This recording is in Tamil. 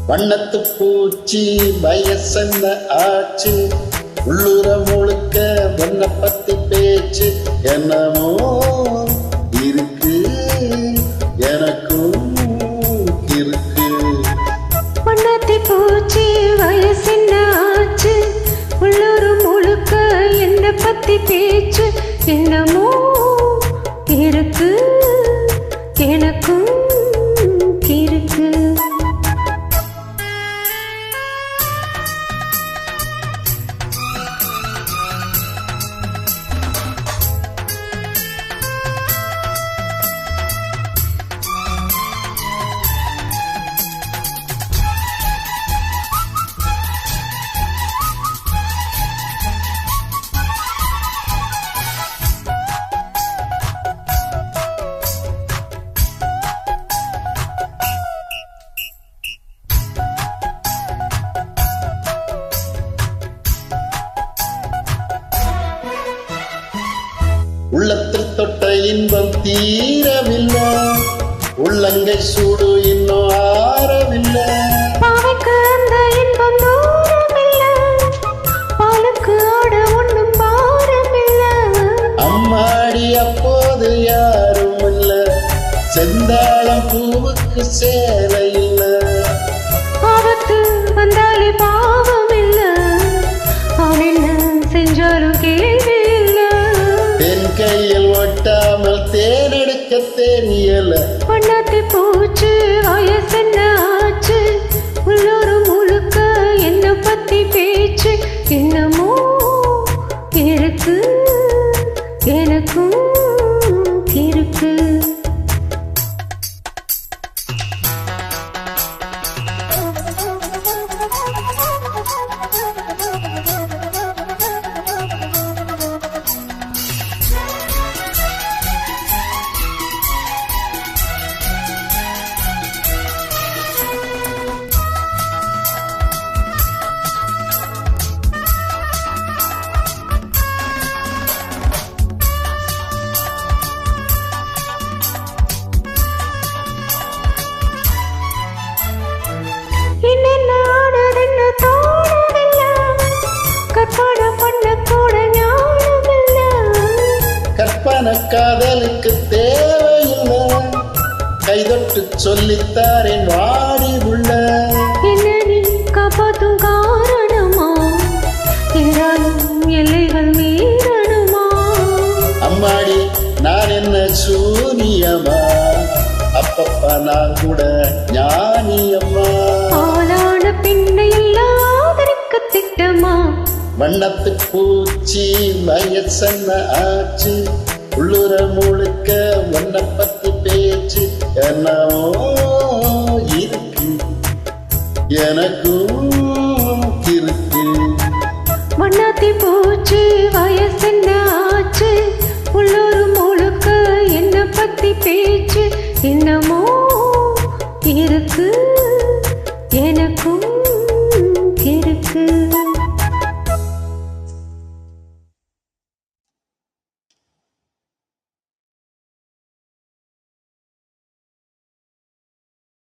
வண்ணத்து பூச்சி வயசென்ன ஆச்சு, உள்ளுர முழுக்க வண்ண பத்தி பேச்சு என்னமோ இருக்கு, எனக்கும் இருக்கு. வண்ணத்தி பூச்சி வயசென்ன ஆச்சு, உள்ளுர முழுக்க என்ன பத்தி பேச்சு என்னமோ இருக்கு, எனக்கும் இருக்கு. உள்ளத்தில் தொட்ட இன்பம் தீரவில்லை, உள்ளங்கை சூடு இன்னும் ஆறவில்லை. பாவைக்கு அந்த இன்பம் தூரமில்லை, பாலுக்கு ஆட ஒன்றும் பாரமில்லை. அம்மாடி அப்போது யாரும் இல்ல, செந்தாளம் பூவுக்கு சேலை இல்ல. ஆபத்து வந்தாலே பாவம் இல்லை, அவன் என்ன செஞ்சாலும் கேள்வி இல்லை. தென் கையில் ஒட்டாமல் தேனெடுக்க தெரியல. வண்ணத்தி பூச்சி வயசென்ன ஆச்சு, உள்ளூர் முழுக்க என்ன பத்தி பேச்சு என்னமோ இருக்கு, எனக்கும் இருக்கு. கற்பன காதலுக்கு தேவையில்லை, கைதொட்டு சொல்லித்தாரேன் வாடி உள்ள. என்ன நீ காப்பாத்தும் காரணமா, என்றாலும் எல்லைகள் மீறணுமா? அம்மாடி நான் என்ன சூனியமா, அப்பப்பா நான் கூட ஞானியம்மா. ஆளான பின்னை இல்லாதற்கு திட்டமா, வண்ணத்து பூச்சி வயசென்ன ஆச்சு, உள்ளுர முழுக்க வண்ண பத்தி பேச்சு என்னவோ இருக்கு, எனக்கும் இருக்கு. வண்ணத்தி பூச்சி வயசென்ன ஆச்சு, உள்ளூர் முழுக்க என்ன பத்தி பேச்சு என்னமோ இருக்கு, எனக்கும் இருக்கு.